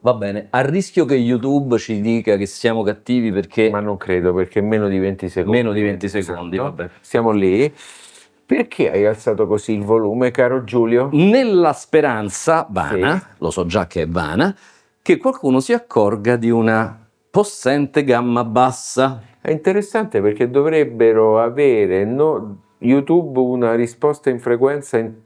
Va bene, a rischio che YouTube ci dica che siamo cattivi perché Ma non credo, perché meno di 20 secondi. meno di 20 secondi, Esatto. vabbè. Siamo lì. Perché hai alzato così il volume, caro Giulio? Nella speranza, vana, lo so già che è vana, che qualcuno si accorga di una possente gamma bassa. È interessante perché dovrebbero avere YouTube una risposta in frequenza intorno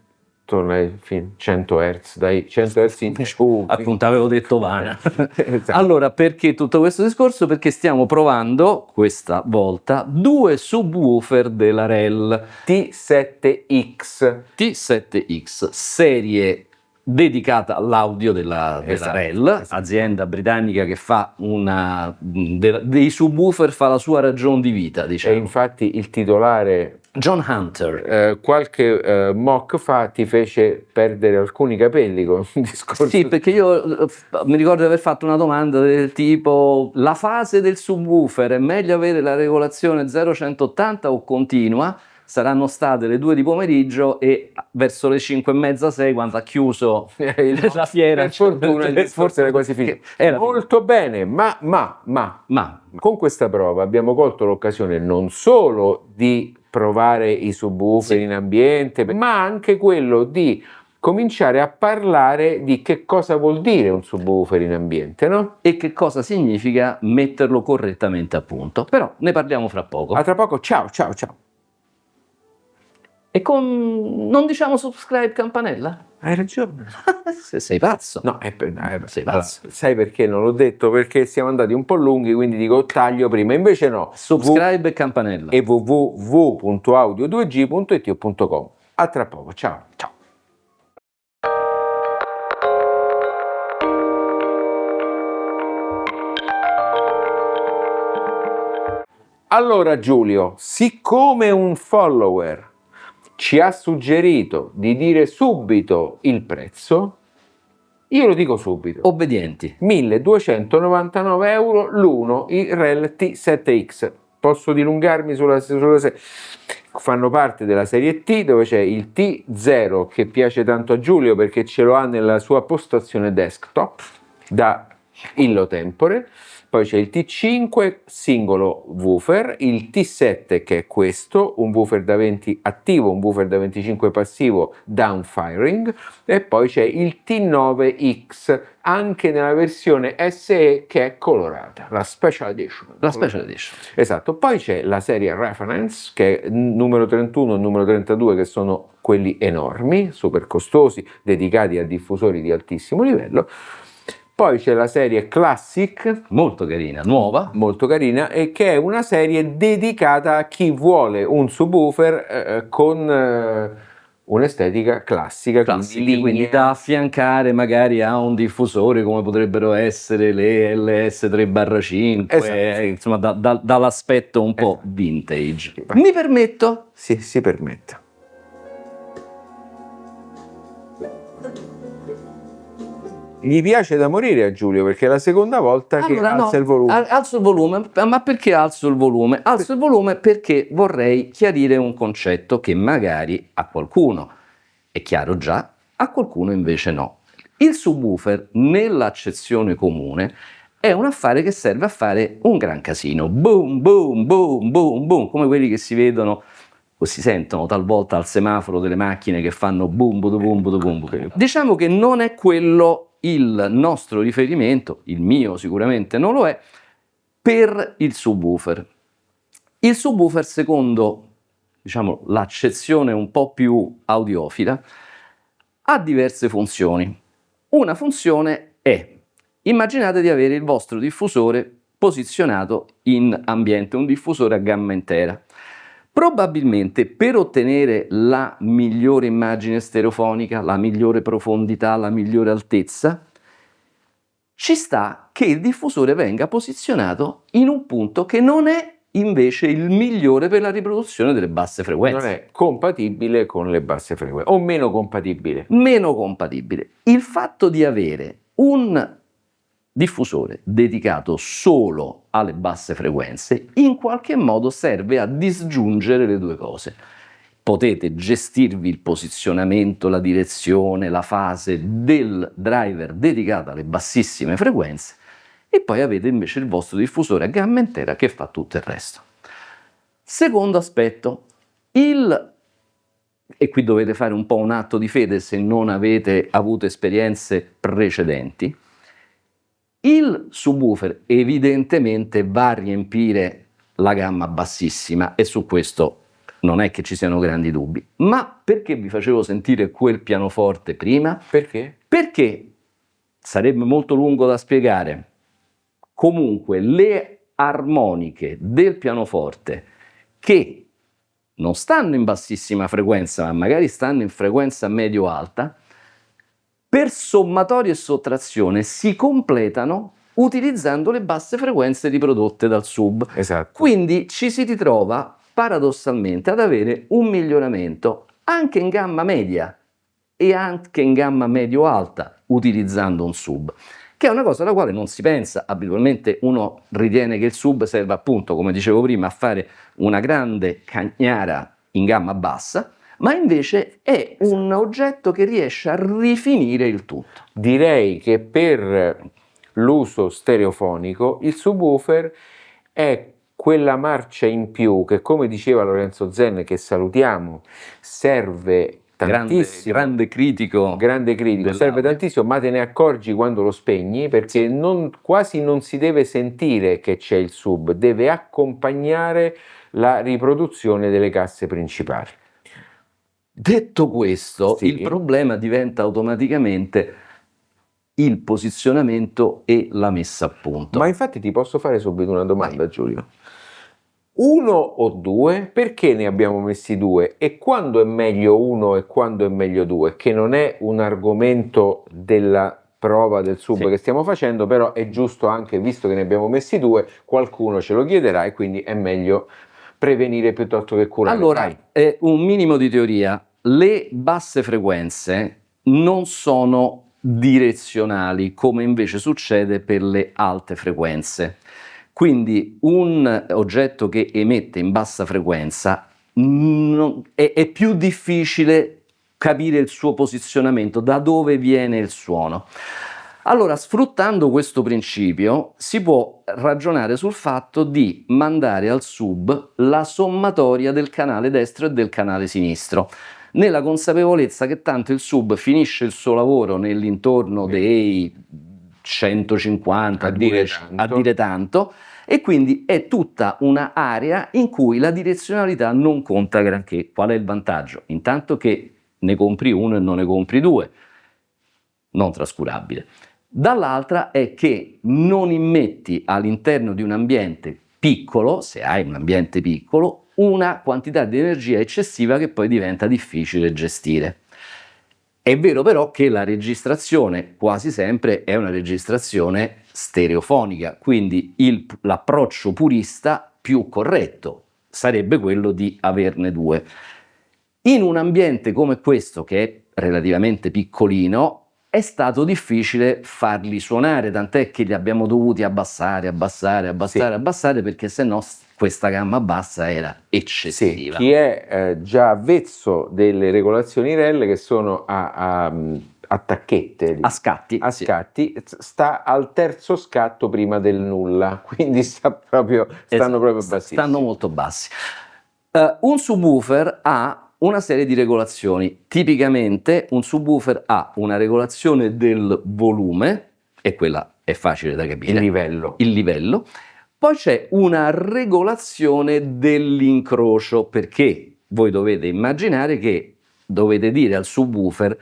ai 100 Hz, dai 100 Hz in giù. Appunto avevo detto vana. Esatto. Allora, perché tutto questo discorso? Perché stiamo provando, questa volta, 2 subwoofer della REL T7X. T7X, serie dedicata all'audio della Esatto, REL, esatto. azienda britannica che fa dei subwoofer, fa la sua ragion di vita, E diciamo. infatti il titolare John Hunter. qualche mock fa ti fece perdere alcuni capelli con un discorso. Sì, perché io mi ricordo di aver fatto una domanda del tipo: la fase del subwoofer è meglio avere la regolazione 0-180 o continua? Saranno state le 2 di pomeriggio e verso le 5:30-6, quando ha chiuso la fiera, Per fortuna forse era quasi finito. Era Molto bene, ma Ma con questa prova abbiamo colto l'occasione non solo di provare i subwoofer in ambiente, ma anche quello di cominciare a parlare di che cosa vuol dire un subwoofer in ambiente, no? e che cosa significa metterlo correttamente a punto? Però ne parliamo fra poco. A tra poco, ciao. E non diciamo subscribe, campanella? Hai ragione. Sei pazzo. No, Sei pazzo. sai perché non l'ho detto? Perché siamo andati un po' lunghi, quindi dico taglio prima. Invece no. Subscribe e campanella. E www.audio2g.it.com. A tra poco, ciao. Allora Giulio, siccome un follower ci ha suggerito di dire subito il prezzo, io lo dico subito. Obbedienti. 1.299 euro l'uno, i REL T7X. Posso dilungarmi sulla serie? Fanno parte della serie T, dove c'è il T0 che piace tanto a Giulio perché ce lo ha nella sua postazione desktop da illo tempore. Poi c'è il T5 singolo woofer, il T7 che è questo, un woofer da 20 attivo, un woofer da 25 passivo downfiring, e poi c'è il T9X anche nella versione SE che è colorata, la Special Edition. La Special Edition. Esatto, poi c'è la serie Reference che è numero 31 e numero 32 che sono quelli enormi, super costosi, dedicati a diffusori di altissimo livello. Poi c'è la serie Classic, molto carina, nuova, molto carina, e che è una serie dedicata a chi vuole un subwoofer con un'estetica classica, quindi da affiancare magari a un diffusore come potrebbero essere le LS3/5, Esatto. Insomma dall'aspetto un po' vintage. Mi permetto? Sì, si permette. Gli piace da morire a Giulio perché è la seconda volta che alza il volume. Alzo il volume, ma perché alzo il volume? Alzo il volume perché vorrei chiarire un concetto che magari a qualcuno è chiaro già, a qualcuno invece no. Il subwoofer, nell'accezione comune, è un affare che serve a fare un gran casino. Boom, boom, boom, boom, boom, come quelli che si vedono o si sentono talvolta al semaforo delle macchine che fanno boom, boom, boom, boom, boom. Diciamo che non è quello il nostro riferimento, il mio sicuramente non lo è, per il subwoofer. Il subwoofer, secondo, diciamo, l'accezione un po' più audiofila, ha diverse funzioni. Una funzione è: immaginate di avere il vostro diffusore posizionato in ambiente, un diffusore a gamma intera. Probabilmente per ottenere la migliore immagine stereofonica, la migliore profondità, la migliore altezza, ci sta che il diffusore venga posizionato in un punto che non è invece il migliore per la riproduzione delle basse frequenze. Non è compatibile con le basse frequenze, o meno compatibile. Meno compatibile. Il fatto di avere un diffusore dedicato solo alle basse frequenze in qualche modo serve a disgiungere le due cose. potete gestirvi il posizionamento, la direzione, la fase del driver dedicato alle bassissime frequenze, e poi avete invece il vostro diffusore a gamma intera che fa tutto il resto. Secondo aspetto, e qui dovete fare un po' un atto di fede se non avete avuto esperienze precedenti, il subwoofer evidentemente va a riempire la gamma bassissima, e su questo non è che ci siano grandi dubbi. Ma perché vi facevo sentire quel pianoforte prima? Perché? Perché sarebbe molto lungo da spiegare. Comunque le armoniche del pianoforte che non stanno in bassissima frequenza, ma magari stanno in frequenza medio-alta, per sommatorio e sottrazione si completano utilizzando le basse frequenze riprodotte dal sub. Esatto. Quindi ci si ritrova paradossalmente ad avere un miglioramento anche in gamma media e anche in gamma medio-alta utilizzando un sub, che è una cosa alla quale non si pensa. Abitualmente uno ritiene che il sub serva, appunto, come dicevo prima, a fare una grande cagnara in gamma bassa, ma invece è un oggetto che riesce a rifinire il tutto. Direi che per l'uso stereofonico il subwoofer è quella marcia in più che, come diceva Lorenzo Zen, che salutiamo, serve tantissimo, grande critico, serve tantissimo, ma te ne accorgi quando lo spegni, perché quasi non si deve sentire che c'è il sub, deve accompagnare la riproduzione delle casse principali. Detto questo, sì, il problema diventa automaticamente il posizionamento e la messa a punto. Ma infatti ti posso fare subito una domanda, Giulio? 1 o 2? Perché ne abbiamo messi 2? E quando è meglio 1 e quando è meglio 2? Che non è un argomento della prova del sub che stiamo facendo, però è giusto anche, visto che ne abbiamo messi 2, qualcuno ce lo chiederà e quindi è meglio prevenire piuttosto che curare. Allora, un minimo di teoria. Le basse frequenze non sono direzionali, come invece succede per le alte frequenze. Quindi un oggetto che emette in bassa frequenza è più difficile capire il suo posizionamento, da dove viene il suono. Allora, sfruttando questo principio, si può ragionare sul fatto di mandare al sub la sommatoria del canale destro e del canale sinistro, nella consapevolezza che tanto il sub finisce il suo lavoro nell'intorno dei 150 a dire tanto, e quindi è tutta una area in cui la direzionalità non conta granché. Qual è il vantaggio? Intanto che ne compri uno e non ne compri due, non trascurabile. Dall'altra è che non immetti all'interno di un ambiente piccolo, se hai un ambiente piccolo, una quantità di energia eccessiva che poi diventa difficile gestire. È vero però che la registrazione quasi sempre è una registrazione stereofonica, quindi l'approccio purista più corretto sarebbe quello di averne due. In un ambiente come questo, che è relativamente piccolino, è stato difficile farli suonare, tant'è che li abbiamo dovuti abbassare, perché sennò questa gamma bassa era eccessiva. Chi è già avvezzo delle regolazioni REL, che sono a tacchette, a scatti, sta al terzo scatto prima del nulla, quindi stanno proprio bassissimi. Stanno molto bassi. Un subwoofer ha una serie di regolazioni. Tipicamente un subwoofer ha una regolazione del volume, e quella è facile da capire, il livello. Poi c'è una regolazione dell'incrocio, perché voi dovete immaginare che dovete dire al subwoofer: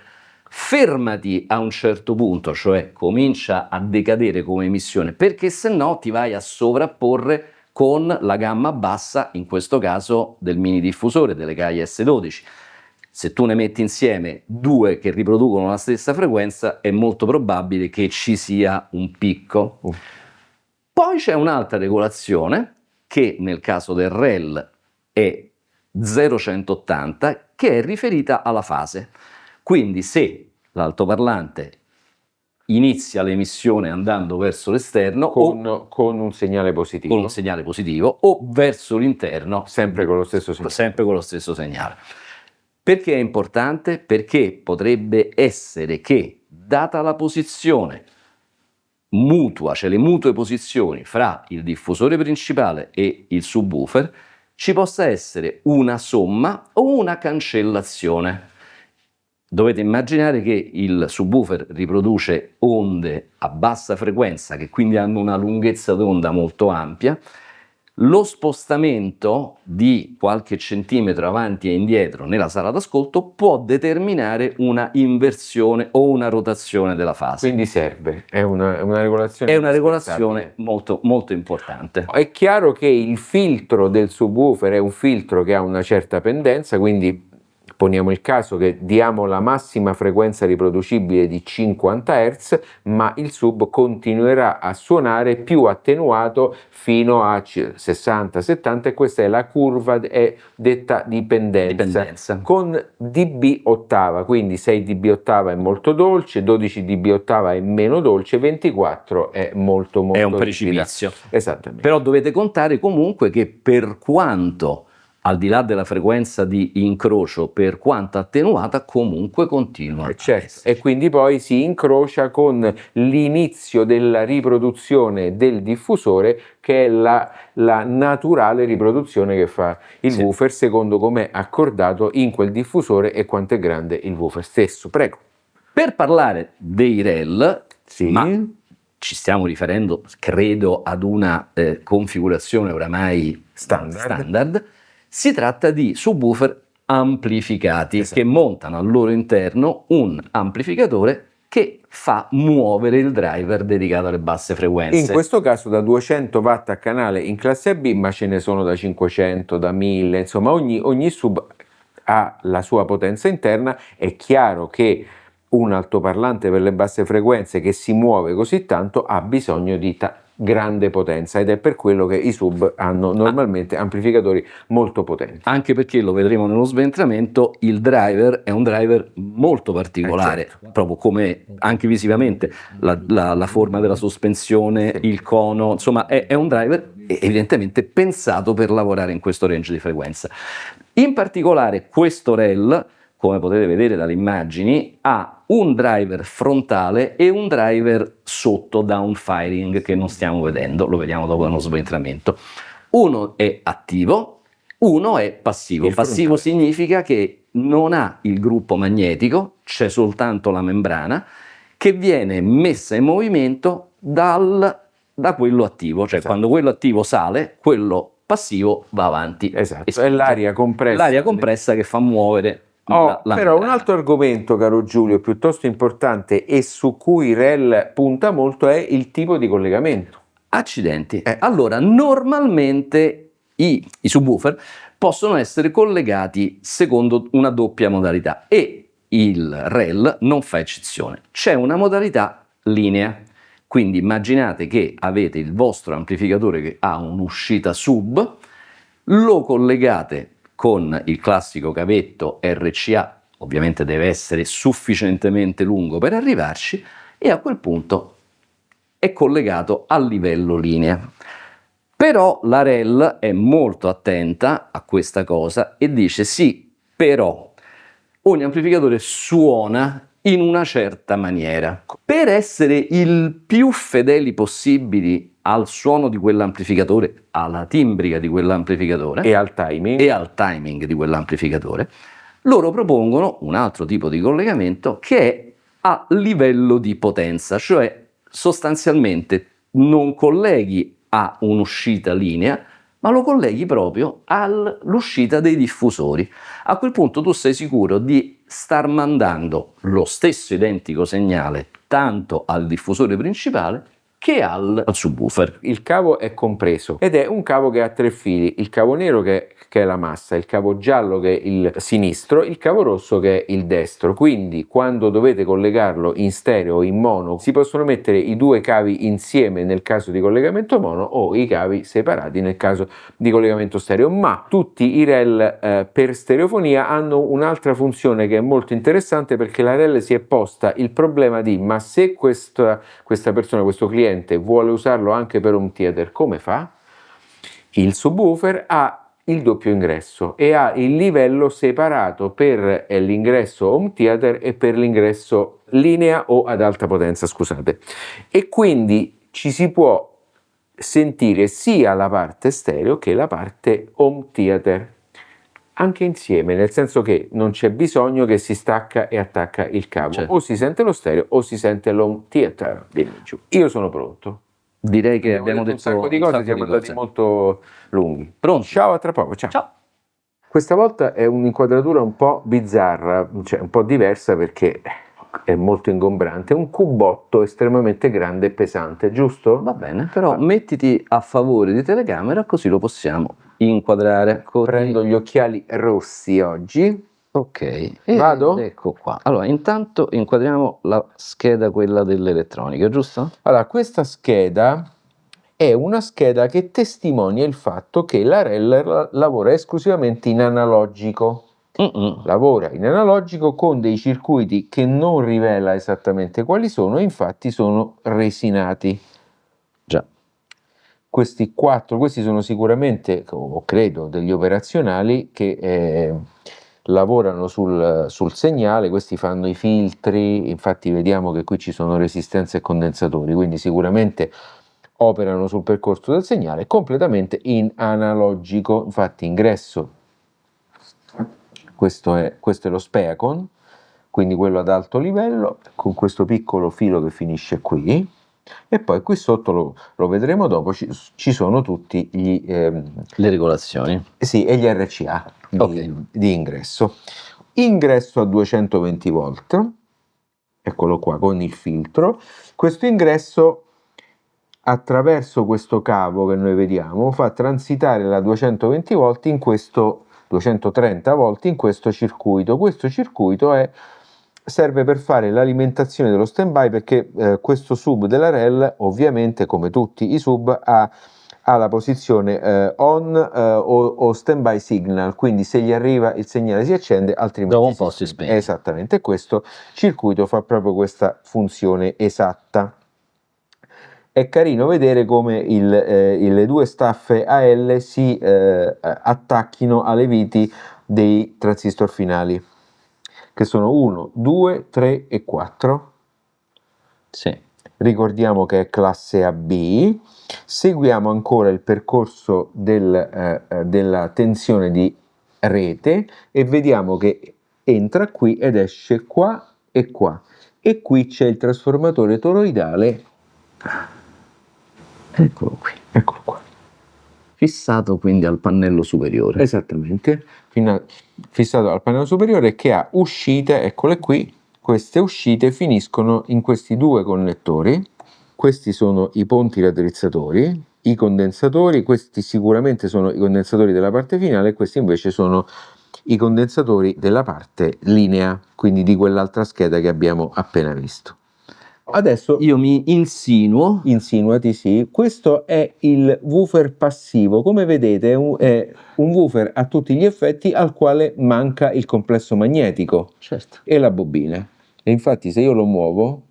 fermati a un certo punto, cioè comincia a decadere come emissione, perché se no ti vai a sovrapporre con la gamma bassa, in questo caso del mini diffusore, delle Kaya S12. Se tu ne metti insieme due che riproducono la stessa frequenza, è molto probabile che ci sia un picco. Poi c'è un'altra regolazione, che nel caso del REL è 0,180, che è riferita alla fase. Quindi se l'altoparlante inizia l'emissione andando verso l'esterno con un segnale positivo, o verso l'interno, sempre con lo stesso segnale. Perché è importante? Perché potrebbe essere che, data la posizione mutua, cioè le mutue posizioni fra il diffusore principale e il subwoofer, ci possa essere una somma o una cancellazione. Dovete immaginare che il subwoofer riproduce onde a bassa frequenza, che quindi hanno una lunghezza d'onda molto ampia. Lo spostamento di qualche centimetro avanti e indietro nella sala d'ascolto può determinare una inversione o una rotazione della fase. Quindi serve, è una regolazione. È una regolazione molto, molto importante. È chiaro che il filtro del subwoofer è un filtro che ha una certa pendenza, quindi poniamo il caso che diamo la massima frequenza riproducibile di 50 Hz, ma il sub continuerà a suonare più attenuato fino a 60-70, e questa è la curva, è detta dipendenza. Con dB ottava, quindi 6 dB ottava è molto dolce, 12 dB ottava è meno dolce, 24 è molto è un precipizio. Esattamente. Però dovete contare comunque che, per quanto al di là della frequenza di incrocio, per quanto attenuata, comunque continua. Certo. E quindi poi si incrocia con l'inizio della riproduzione del diffusore, che è la naturale riproduzione che fa il woofer, secondo come è accordato in quel diffusore e quanto è grande il woofer stesso. Prego. Per parlare dei REL, ma ci stiamo riferendo, credo, ad una configurazione oramai standard. Si tratta di subwoofer amplificati, che montano al loro interno un amplificatore che fa muovere il driver dedicato alle basse frequenze. In questo caso da 200 watt a canale in classe AB, ma ce ne sono da 500, da 1000, insomma ogni sub ha la sua potenza interna. È chiaro che un altoparlante per le basse frequenze che si muove così tanto ha bisogno di grande potenza, ed è per quello che i sub hanno normalmente amplificatori molto potenti. Anche perché, lo vedremo nello sventramento, il driver è un driver molto particolare, proprio come anche visivamente, la forma della sospensione, il cono, insomma è un driver evidentemente pensato per lavorare in questo range di frequenza. In particolare questo REL, come potete vedere dalle immagini, ha un driver frontale e un driver sotto downfiring che non stiamo vedendo, lo vediamo dopo nello sventramento. Uno è attivo, uno è passivo. Passivo significa che non ha il gruppo magnetico, c'è soltanto la membrana che viene messa in movimento da quello attivo, cioè quando quello attivo sale, quello passivo va avanti. Esatto, è l'aria compressa. L'aria compressa che fa muovere. Però un altro argomento, caro Giulio, piuttosto importante e su cui REL punta molto è il tipo di collegamento. Accidenti. Allora, normalmente i subwoofer possono essere collegati secondo una doppia modalità e il REL non fa eccezione. C'è una modalità linea, quindi immaginate che avete il vostro amplificatore che ha un'uscita sub, lo collegate con il classico cavetto RCA, ovviamente deve essere sufficientemente lungo per arrivarci, e a quel punto è collegato a livello linea. Però la REL è molto attenta a questa cosa e dice sì, però ogni amplificatore suona in una certa maniera. Per essere il più fedeli possibili al suono di quell'amplificatore, alla timbrica di quell'amplificatore e al timing di quell'amplificatore, loro propongono un altro tipo di collegamento che è a livello di potenza, cioè sostanzialmente non colleghi a un'uscita linea, ma lo colleghi proprio all'uscita dei diffusori. A quel punto tu sei sicuro di star mandando lo stesso identico segnale tanto al diffusore principale che al subwoofer. Il cavo è compreso ed è un cavo che ha 3 fili: il cavo nero che è la massa, il cavo giallo che è il sinistro, il cavo rosso che è il destro. Quindi quando dovete collegarlo in stereo o in mono, si possono mettere i 2 cavi insieme nel caso di collegamento mono o i cavi separati nel caso di collegamento stereo. Ma tutti i REL per stereofonia hanno un'altra funzione che è molto interessante, perché la REL si è posta il problema di: ma se questa persona, questo cliente vuole usarlo anche per home theater, come fa? Il subwoofer ha il doppio ingresso e ha il livello separato per l'ingresso home theater e per l'ingresso linea o ad alta potenza, scusate. E quindi ci si può sentire sia la parte stereo che la parte home theater anche insieme, nel senso che non c'è bisogno che si stacca e attacca il cavo, Certo. o si sente lo stereo o si sente l'home theater. Io sono pronto. Direi che abbiamo detto un sacco di cose, siamo andati molto lunghi. Pronto? Ciao, a tra poco, ciao. Ciao. Questa volta è un'inquadratura un po' bizzarra, cioè un po' diversa perché è molto ingombrante, un cubotto estremamente grande e pesante, giusto? Va bene, però mettiti a favore di telecamera così lo possiamo inquadrare. Prendo gli occhiali rossi oggi. Ok, Vado? ecco qua. Allora, intanto inquadriamo la scheda, quella dell'elettronica, giusto? Allora, questa scheda è una scheda che testimonia il fatto che la REL lavora esclusivamente in analogico. Lavora in analogico con dei circuiti che non rivela esattamente quali sono, e infatti sono resinati. Già. Questi sono sicuramente, o credo, degli operazionali che lavorano sul segnale. Questi fanno i filtri, infatti vediamo che qui ci sono resistenze e condensatori, quindi sicuramente operano sul percorso del segnale completamente in analogico. Infatti ingresso, questo è lo Speacon, quindi quello ad alto livello, con questo piccolo filo che finisce qui, e poi qui sotto lo vedremo dopo, ci sono tutti le regolazioni. Sì, e gli RCA di ingresso. Ingresso a 220 volt, eccolo qua con il filtro. Questo ingresso, attraverso questo cavo che noi vediamo, fa transitare la 220 volt in questo 230 volt in questo circuito. Questo circuito serve per fare l'alimentazione dello standby, perché questo sub della REL, ovviamente come tutti i sub, ha la posizione on o standby signal, quindi se gli arriva il segnale si accende, altrimenti dopo un po' si spegne. Esattamente, questo circuito fa proprio questa funzione esatta. È carino vedere come le due staffe AL si attacchino alle viti dei transistor finali, che sono 1, 2, 3 e 4. Sì. Ricordiamo che è classe AB. Seguiamo ancora il percorso della tensione di rete e vediamo che entra qui ed esce qua, e qui c'è il trasformatore toroidale. Eccolo qui. Eccolo qua. Fissato quindi al pannello superiore. Esattamente, fissato al pannello superiore, che ha uscite, eccole qui. Queste uscite finiscono in questi due connettori. Questi sono i ponti raddrizzatori, i condensatori. Questi sicuramente sono i condensatori della parte finale, e questi invece sono i condensatori della parte linea, quindi di quell'altra scheda che abbiamo appena visto. Adesso io mi insinuo. Insinuati, sì. Questo è il woofer passivo. Come vedete è un woofer a tutti gli effetti al quale manca il complesso magnetico, Certo. E la bobina. E infatti se io lo muovo,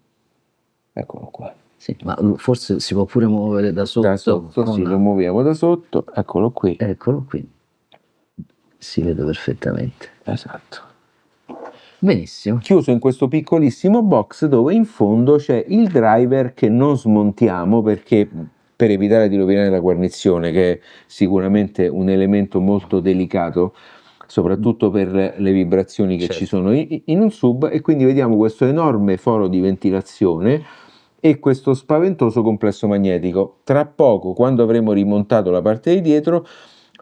eccolo qua. Sì, ma forse si può pure muovere da sotto. Da sotto, sì, lo muoviamo da sotto, eccolo qui. Eccolo qui. Si vede perfettamente. Esatto. Benissimo. Chiuso in questo piccolissimo box dove in fondo c'è il driver che non smontiamo per evitare di rovinare la guarnizione, che è sicuramente un elemento molto delicato, soprattutto per le vibrazioni che ci sono in un sub, e quindi vediamo questo enorme foro di ventilazione e questo spaventoso complesso magnetico. Tra poco, quando avremo rimontato la parte di dietro,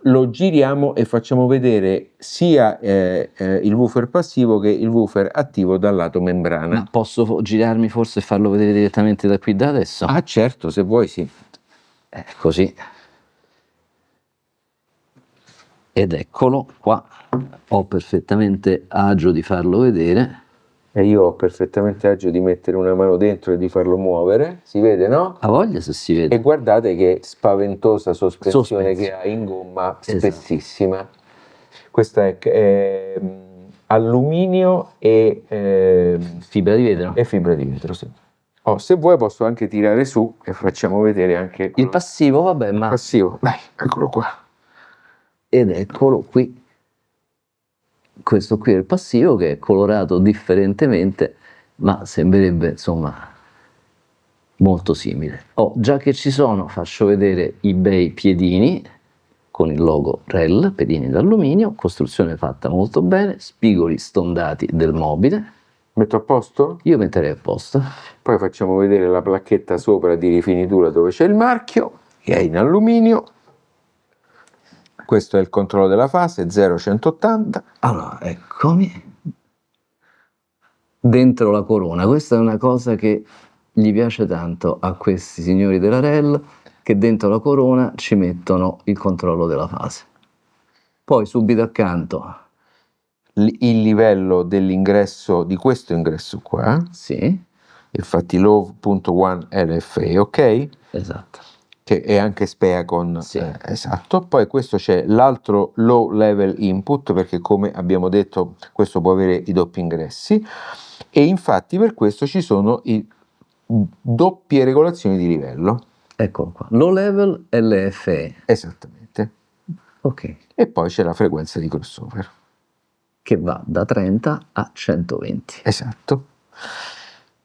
lo giriamo e facciamo vedere sia il woofer passivo che il woofer attivo dal lato membrana. Ma posso girarmi forse e farlo vedere direttamente da qui, da adesso? Ah, certo, se vuoi, sì. Così. Ed eccolo qua. Ho perfettamente agio di farlo vedere. E io ho perfettamente agio di mettere una mano dentro e di farlo muovere. Si vede, no? Ha voglia se si vede. E guardate che spaventosa sospensione che ha in gomma, spessissima. Esatto. Questa è alluminio e fibra di vetro. E fibra di vetro, sì. Se vuoi posso anche tirare su e facciamo vedere anche il passivo, vabbè, ma passivo. Dai, eccolo qua. ed eccolo qui. Questo qui è il passivo che è colorato differentemente, ma sembrerebbe insomma molto simile. Già che ci sono, faccio vedere i bei piedini con il logo REL, piedini d'alluminio, costruzione fatta molto bene, spigoli stondati del mobile. Metto a posto? Io metterei a posto. Poi facciamo vedere la placchetta sopra di rifinitura dove c'è il marchio, che è in alluminio. Questo è il controllo della fase 0-180. Allora, eccomi. Dentro la corona, questa è una cosa che gli piace tanto a questi signori della REL, che dentro la corona ci mettono il controllo della fase. Poi subito accanto Il livello dell'ingresso, di questo ingresso qua, sì, infatti Low.1 LFA, ok? esatto. Che è anche Speacon, Sì. esatto. Poi questo c'è l'altro low level input, perché come abbiamo detto questo può avere i doppi ingressi, e infatti per questo ci sono i doppie regolazioni di livello. Eccolo qua, low level LFE. Esattamente. Ok. E poi c'è la frequenza di crossover. Che va da 30 a 120. Esatto.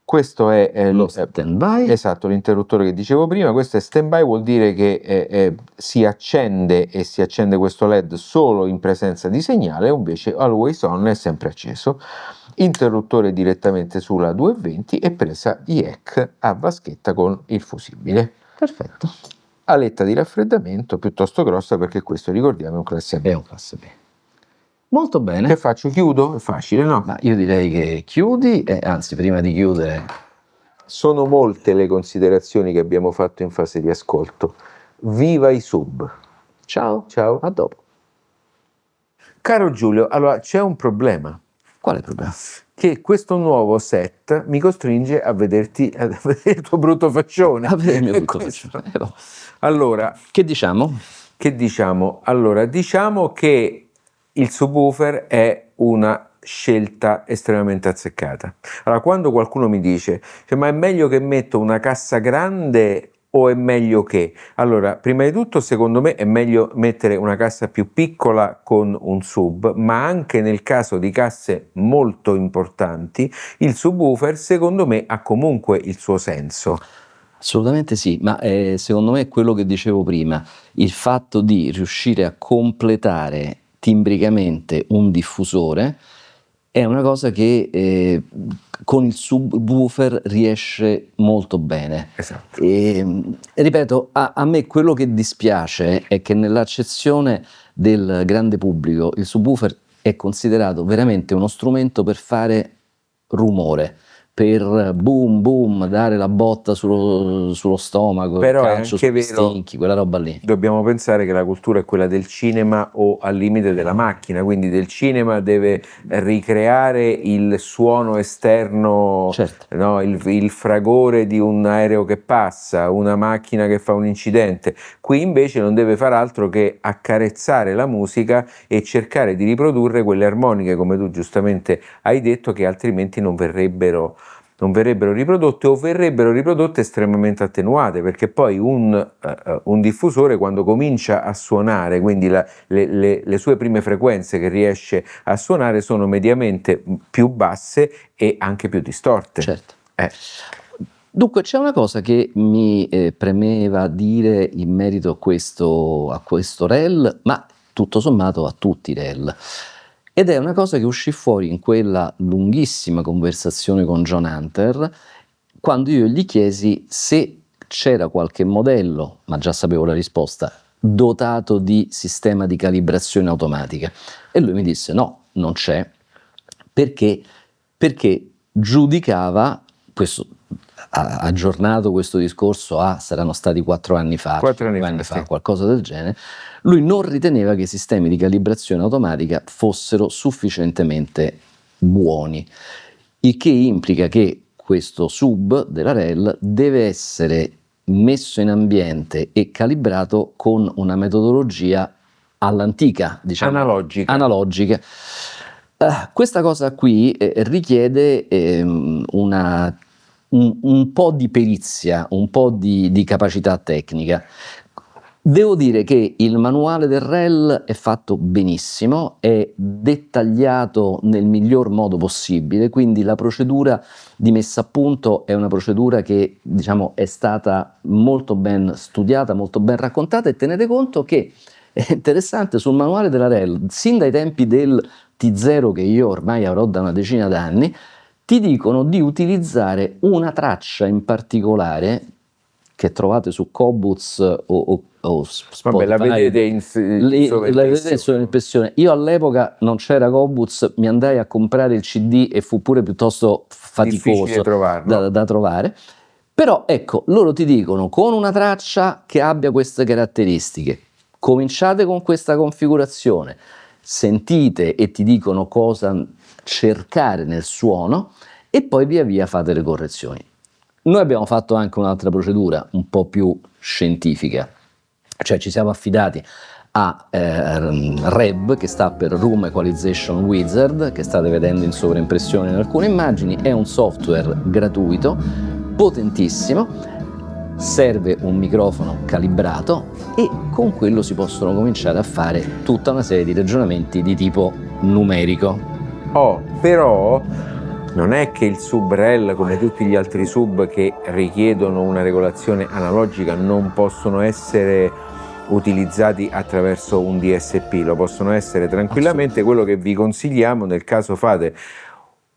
Questo è lo standby. Esatto, l'interruttore che dicevo prima. Questo è standby, vuol dire che si accende e si accende questo LED solo in presenza di segnale, invece always on è sempre acceso. Interruttore direttamente sulla 220 e presa IEC a vaschetta con il fusibile. Perfetto. Aletta di raffreddamento piuttosto grossa, perché questo, ricordiamo, è un classe B. È un classe B. Molto bene. Che faccio? Chiudo? È facile, no? Ma io direi che chiudi, e anzi, prima di chiudere, sono molte le considerazioni che abbiamo fatto in fase di ascolto. Viva i sub! ciao, Ciao. a dopo. Caro Giulio, allora c'è un problema. Quale problema? Che questo nuovo set mi costringe a vederti, a vedere il tuo brutto faccione. A vedere il mio E brutto questo- faccione. Vabbè. Allora, Che diciamo? che diciamo? Allora, diciamo che il subwoofer è una scelta estremamente azzeccata. Allora, quando qualcuno mi dice, ma è meglio che metto una cassa grande o è meglio che? Allora, prima di tutto, secondo me è meglio mettere una cassa più piccola con un sub, ma anche nel caso di casse molto importanti, il subwoofer, secondo me, ha comunque il suo senso. Assolutamente sì, ma secondo me è quello che dicevo prima, il fatto di riuscire a completare timbricamente un diffusore è una cosa che con il subwoofer riesce molto bene. Esatto. E ripeto, a me quello che dispiace è che nell'accezione del grande pubblico il subwoofer è considerato veramente uno strumento per fare rumore, per boom boom, dare la botta sullo stomaco, Però è calcio anche sugli vero, stinchi, quella roba lì. dobbiamo pensare che la cultura è quella del cinema o al limite della macchina, quindi del cinema deve ricreare il suono esterno, Certo. no? Il fragore di un aereo che passa, una macchina che fa un incidente. Qui invece non deve far altro che accarezzare la musica e cercare di riprodurre quelle armoniche, come tu giustamente hai detto, che altrimenti non verrebbero riprodotte o verrebbero riprodotte estremamente attenuate, perché poi un diffusore, quando comincia a suonare, quindi le sue prime frequenze che riesce a suonare sono mediamente più basse e anche più distorte. Certo. Dunque c'è una cosa che mi premeva dire in merito a questo REL, ma tutto sommato a tutti i REL. Ed è una cosa che uscì fuori in quella lunghissima conversazione con John Hunter, quando io gli chiesi se c'era qualche modello, ma già sapevo la risposta, dotato di sistema di calibrazione automatica. E lui mi disse no, non c'è, perché giudicava, questo, ha aggiornato questo discorso saranno stati 4 anni fa, 4 5 anni anni fa, fa, sì. qualcosa del genere. Lui non riteneva che i sistemi di calibrazione automatica fossero sufficientemente buoni, il che implica che questo sub della REL deve essere messo in ambiente e calibrato con una metodologia all'antica, diciamo, analogica. Questa cosa qui richiede un po' di perizia, un po' di capacità tecnica. Devo dire che il manuale del REL è fatto benissimo, è dettagliato nel miglior modo possibile, quindi la procedura di messa a punto è una procedura che, diciamo, è stata molto ben studiata, molto ben raccontata, e tenete conto che è interessante, sul manuale della REL, sin dai tempi del T0 che io ormai avrò da una decina d'anni, ti dicono di utilizzare una traccia in particolare che trovate su Qobuz o Vabbè, la Spotify. vedete in La vedete in sovraimpressione. sovraimpressione. Io all'epoca non c'era Qobuz, mi andai a comprare il CD e fu pure piuttosto faticoso Difficile trovarlo. da trovare. Però ecco, loro ti dicono con una traccia che abbia queste caratteristiche, cominciate con questa configurazione, sentite e ti dicono cosa cercare nel suono e poi via via fate le correzioni. Noi abbiamo fatto anche un'altra procedura un po' più scientifica, cioè ci siamo affidati a REB, che sta per Room Equalization Wizard, che state vedendo in sovraimpressione in alcune immagini. È un software gratuito, potentissimo, serve un microfono calibrato e con quello si possono cominciare a fare tutta una serie di ragionamenti di tipo numerico. Però non è che il sub REL, come tutti gli altri sub che richiedono una regolazione analogica, non possono essere utilizzati attraverso un DSP, lo possono essere tranquillamente. Quello che vi consigliamo nel caso fate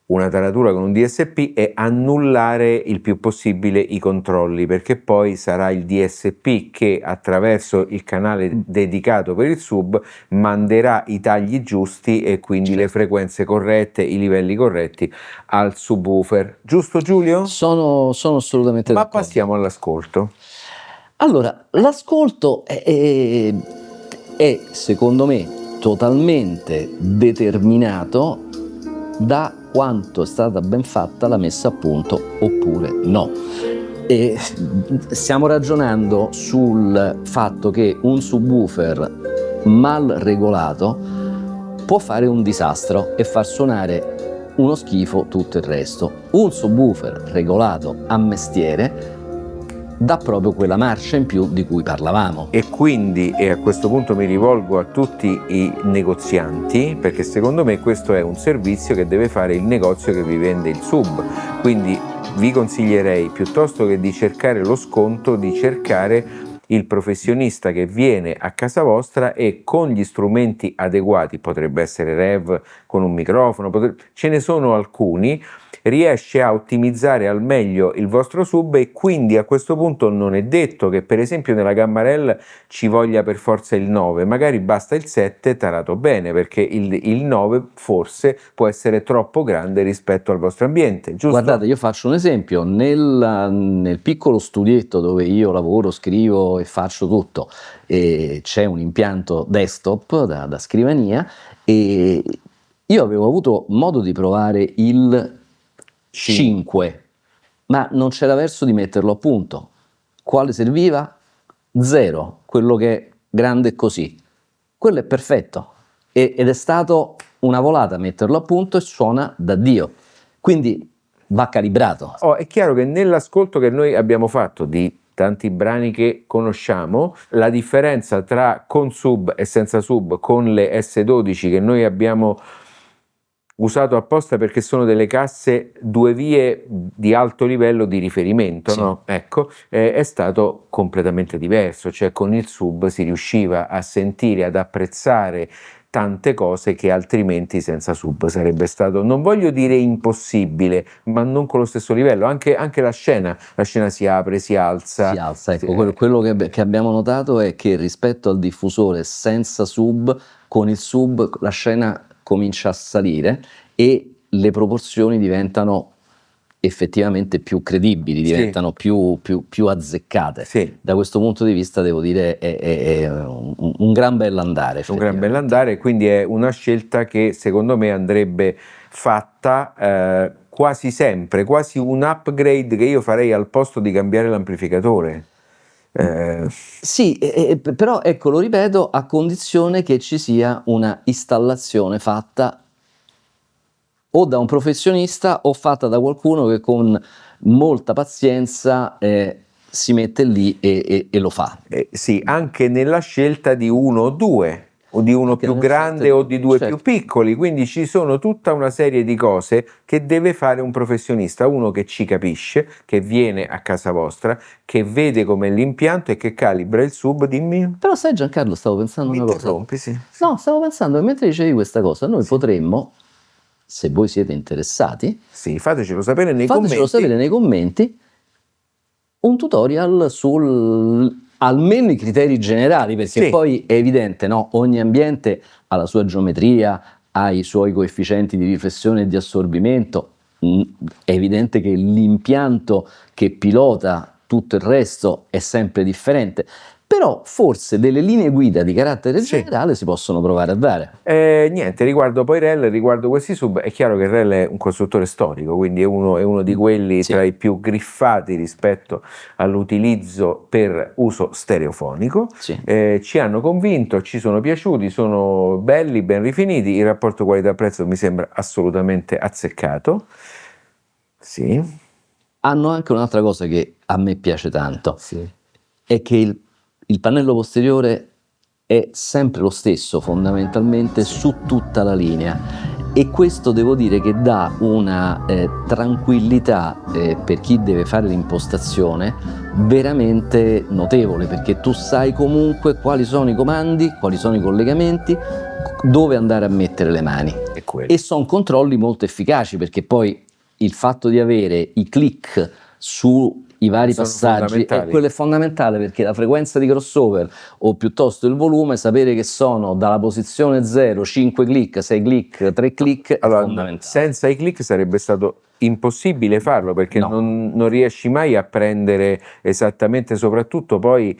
una taratura con un DSP è annullare il più possibile i controlli, perché poi sarà il DSP che attraverso il canale dedicato per il sub manderà i tagli giusti e quindi le frequenze corrette, i livelli corretti al subwoofer. Giusto, Giulio? Sono assolutamente Ma d'accordo. passiamo all'ascolto. Allora, l'ascolto è secondo me totalmente determinato da quanto è stata ben fatta la messa a punto oppure no. E stiamo ragionando sul fatto che un subwoofer mal regolato può fare un disastro e far suonare uno schifo tutto il resto. Un subwoofer regolato a mestiere dà proprio quella marcia in più di cui parlavamo. E quindi, e a questo punto mi rivolgo a tutti i negozianti, perché secondo me questo è un servizio che deve fare il negozio che vi vende il sub. Quindi vi consiglierei, piuttosto che di cercare lo sconto, di cercare il professionista che viene a casa vostra e con gli strumenti adeguati, potrebbe essere Rev con un microfono, ce ne sono alcuni, riesce a ottimizzare al meglio il vostro sub. E quindi a questo punto non è detto che per esempio nella gamma REL ci voglia per forza il 9, magari basta il 7 tarato bene, perché il 9 forse può essere troppo grande rispetto al vostro ambiente, giusto? Guardate, io faccio un esempio, nel piccolo studietto dove io lavoro, scrivo e faccio tutto, c'è un impianto desktop da scrivania e io avevo avuto modo di provare il 5, ma non c'era verso di metterlo a punto. Quale serviva? 0, quello che è grande così. Quello è perfetto ed è stato una volata metterlo a punto e suona da Dio. Quindi va calibrato. È chiaro che nell'ascolto che noi abbiamo fatto di tanti brani che conosciamo, la differenza tra con sub e senza sub, con le S12 che noi abbiamo usato apposta perché sono delle casse due vie di alto livello di riferimento, Sì. no? Ecco, è stato completamente diverso, cioè con il sub si riusciva a sentire, ad apprezzare tante cose che altrimenti senza sub sarebbe stato, non voglio dire impossibile, ma non con lo stesso livello. Anche la scena si apre, si alza. Si alza, ecco, quello che abbiamo notato è che rispetto al diffusore senza sub, con il sub la scena comincia a salire e le proporzioni diventano effettivamente più credibili, diventano più azzeccate. Sì. Da questo punto di vista devo dire è un gran bell'andare. Un gran bell'andare, quindi è una scelta che secondo me andrebbe fatta quasi sempre, quasi un upgrade che io farei al posto di cambiare l'amplificatore. Sì, però ecco, lo ripeto, a condizione che ci sia una installazione fatta o da un professionista o fatta da qualcuno che con molta pazienza si mette lì e lo fa. Sì, anche nella scelta di uno o due, o di uno Anche più nella grande scelta o di due certo. più piccoli, quindi ci sono tutta una serie di cose che deve fare un professionista, uno che ci capisce, che viene a casa vostra, che vede com'è l'impianto e che calibra il sub. Dimmi. Però sai Giancarlo, stavo pensando Mi una cosa. interrompi, sì. No, stavo pensando che mentre dicevi questa cosa, noi potremmo, se voi siete interessati, Sì, fatecelo sapere nei fatecelo commenti. sapere nei commenti, un tutorial sul almeno i criteri generali, perché Sì. poi è evidente, no? Ogni ambiente ha la sua geometria, ha i suoi coefficienti di riflessione e di assorbimento. È evidente che l'impianto che pilota tutto il resto è sempre differente, però forse delle linee guida di carattere Sì. generale si possono provare a dare. Niente, riguardo poi REL, riguardo questi sub, è chiaro che REL è un costruttore storico, quindi è uno di quelli Sì. tra i più griffati rispetto all'utilizzo per uso stereofonico. Sì. Ci hanno convinto, ci sono piaciuti, sono belli, ben rifiniti, il rapporto qualità-prezzo mi sembra assolutamente azzeccato. Sì. Hanno anche un'altra cosa che a me piace tanto, Sì. è che il pannello posteriore è sempre lo stesso fondamentalmente su tutta la linea, e questo devo dire che dà una tranquillità per chi deve fare l'impostazione veramente notevole, perché tu sai comunque quali sono i comandi, quali sono i collegamenti, dove andare a mettere le mani, È quello. e sono controlli molto efficaci, perché poi il fatto di avere i click sui vari Sono passaggi fondamentali. quello è fondamentale, perché la frequenza di crossover o piuttosto il volume, sapere che sono dalla posizione 0, 5 click, 6 click, 3 click è Allora, fondamentale. senza i click sarebbe stato impossibile farlo, perché No. non riesci mai a prendere esattamente, soprattutto poi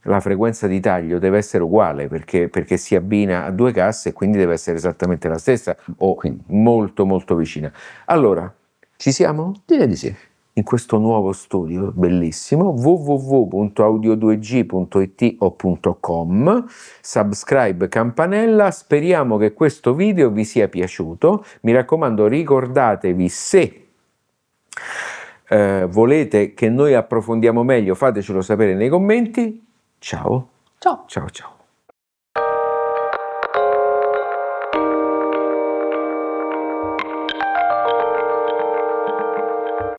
la frequenza di taglio deve essere uguale, perché si abbina a due casse e quindi deve essere esattamente la stessa o Quindi. molto molto vicina. Allora, ci siamo? Direi di sì. In questo nuovo studio bellissimo, www.audio2g.it o .com, subscribe, campanella. Speriamo che questo video vi sia piaciuto. Mi raccomando, ricordatevi, se volete che noi approfondiamo meglio, fatecelo sapere nei commenti. Ciao. Ciao. Ciao ciao.